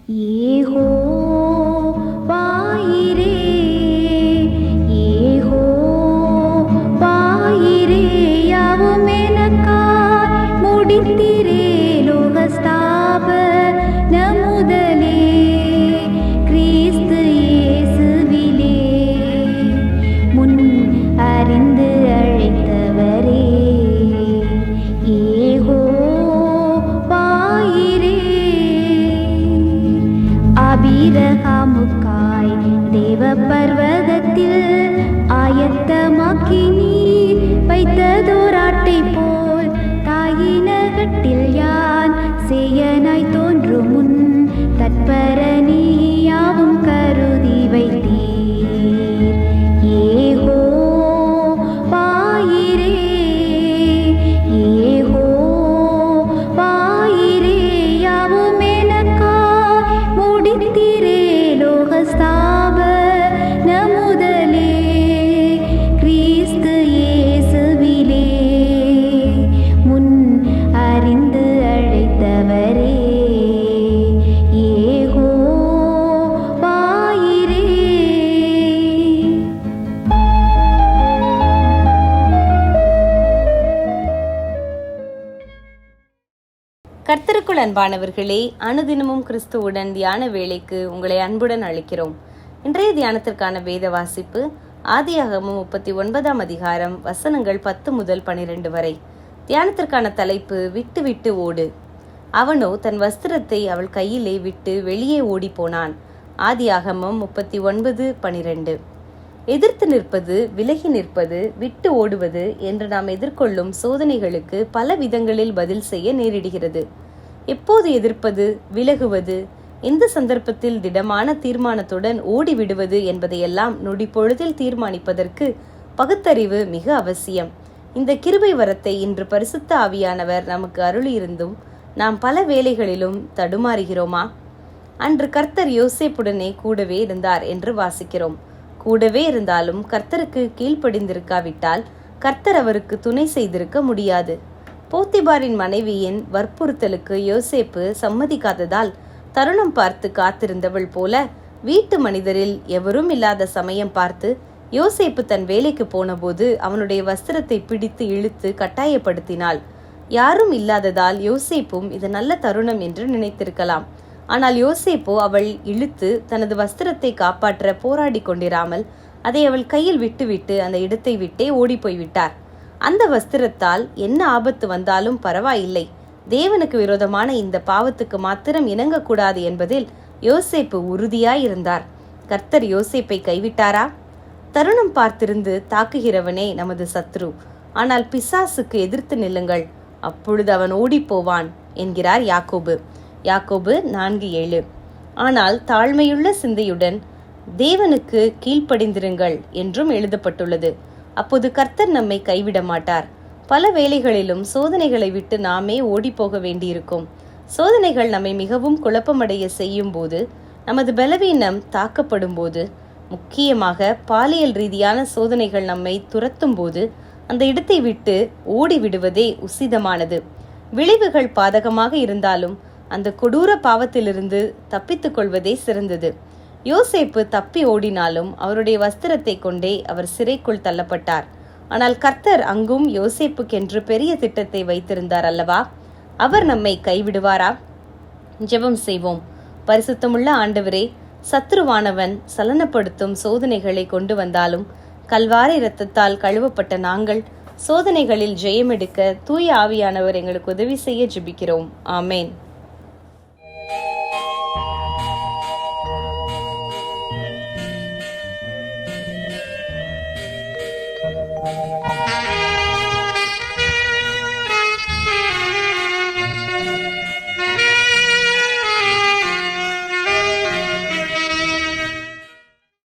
யெகோவாயிரே, யெகோவாயிரே, யாவும் எனக்காய் முடித்தீரே லோகஸ்தாபன முதலே, கிறிஸ்து இயேசுவிலே முன் அறிந்து அழைத்தவரே. ஆபிரகாமுக்காய் தேவ பர்வதத்தில் ஆயத்தமாக்கி நீர் வைத்ததோராட்டை போல் தாயினகட்டில் யான் சேயனாய் தோன்றும் முன் தற்பரணியாவும் கருதி வைத்தீர். யெகோவாயிரே, யெகோவாயிரே, யாவும் எனக்காய் முடித்தீரே லோகஸ்தாபன முதலே, கிறிஸ்து இயேசுவிலே முன் அறிந்து அழைத்தவரே. யெகோவாயிரே. கர்த்தருக்குள் அன்பானவர்களே, அனுதினமும் கிறிஸ்துவுடன் தியான வேளைக்கு உங்களை அன்புடன் அழைக்கிறோம். இன்றைய தியானத்திற்கான வேத வாசிப்பு ஆதியாகமம் 39ஆம் அதிகாரம் வசனங்கள் 10 முதல் 12 வரை. தியானத்திற்கான தலைப்பு விட்டு விட்டு ஓடு. அவனோ தன் வஸ்திரத்தை அவள் கையிலே விட்டு வெளியே ஓடி போனான். ஆதியாகமம் 39:12. எதிர்த்து நிற்பது, விலகி நிற்பது, விட்டு ஓடுவது என்று நாம் எதிர்கொள்ளும் சோதனைகளுக்கு பல விதங்களில் பதில் செய்ய நேரிடுகிறது. எப்போது எதிர்ப்பது, விலகுவது, எந்த சந்தர்ப்பத்தில் திடமான தீர்மானத்துடன் ஓடிவிடுவது என்பதையெல்லாம் நொடி பொழுதில் தீர்மானிப்பதற்கு பகுத்தறிவு மிக அவசியம். இந்த கிருபை வரத்தை இன்று பரிசுத்த ஆவியானவர் நமக்கு அருளியிருந்தும் நாம் பல வேளைகளிலும் தடுமாறுகிறோமா? அன்று கர்த்தர் யோசேப்புடனே கூடவே இருந்தார் என்று வாசிக்கிறோம். கூடவே இருந்தாலும் கர்த்தருக்கு கீழ்ப்படிந்திருக்காவிட்டால் கர்த்தர் அவருக்கு துணை செய்திருக்க முடியாது. போத்திபாரின் மனைவியின் வற்புறுத்தலுக்கு யோசேப்பு சம்மதிக்காததால் தருணம் பார்த்து காத்திருந்தவள் போல வீட்டு மனிதரில் எவரும் இல்லாத சமயம் பார்த்து யோசேப்பு தன் வேலைக்கு போனபோது அவனுடைய வஸ்திரத்தை பிடித்து இழுத்து கட்டாயப்படுத்தினாள். யாரும் இல்லாததால் யோசேப்பும் இது நல்ல தருணம் என்று நினைத்திருக்கலாம். ஆனால் யோசேப்போ அவள் இழுத்து தனது வஸ்திரத்தை காப்பாற்ற போராடி கொண்டிராமல் அதை அவள் கையில் விட்டுவிட்டு அந்த இடத்தை விட்டே ஓடி போய்விட்டார். அந்த வஸ்திரத்தால் என்ன ஆபத்து வந்தாலும் பரவாயில்லை, தேவனுக்கு விரோதமான இந்த பாவத்துக்கு மாத்திரம் இணங்கக்கூடாது என்பதில் யோசேப்பு உறுதியாயிருந்தார். கர்த்தர் யோசேப்பை கைவிட்டாரா? தருணம் பார்த்திருந்து தாக்குகிறவனே நமது சத்ரு. ஆனால் பிசாசுக்கு எதிர்த்து நில்லுங்கள், அப்பொழுது அவன் ஓடி போவான் என்கிறார் யாக்கோபு. யாக்கோபு 4:7. ஆனால் தாழ்மையுள்ள சிந்தையுடன் தேவனுக்கு கீழ்ப்படிந்திருங்கள் என்றும் எழுதப்பட்டுள்ளது. அப்போது கர்த்தர் நம்மை கைவிட மாட்டார். பல வேளைகளிலும் சோதனைகளை விட்டு நாமே ஓடி போக வேண்டியிருக்கும். சோதனைகள் நம்மை மிகவும் குழப்பமடைய செய்யும் போது, நமது பலவீனம் தாக்கப்படும் போது, முக்கியமாக பாலியல் ரீதியான சோதனைகள் நம்மை துரத்தும் போது அந்த இடத்தை விட்டு ஓடி விடுவதே உசிதமானது. விளைவுகள் பாதகமாக இருந்தாலும் அந்த கொடூர பாவத்திலிருந்து தப்பித்துக் கொள்வதே சிறந்தது. யோசேப்பு தப்பி ஓடினாலும் அவருடைய வஸ்திரத்தை கொண்டே அவர் சிறைக்குள் தள்ளப்பட்டார். ஆனால் கர்த்தர் அங்கும் யோசேப்புக்கென்று பெரிய திட்டத்தை வைத்திருந்தார் அல்லவா? அவர் நம்மை கைவிடுவாரா? ஜெபம் செய்வோம். பரிசுத்தமுள்ள ஆண்டவரே, சத்ருவானவன் சலனப்படுத்தும் சோதனைகளை கொண்டு வந்தாலும் கல்வாரி இரத்தத்தால் கழுவப்பட்ட நாங்கள் சோதனைகளில் ஜெயமெடுக்க தூய ஆவியானவர் எங்களுக்கு உதவி செய்ய ஜெபிக்கிறோம். ஆமேன்.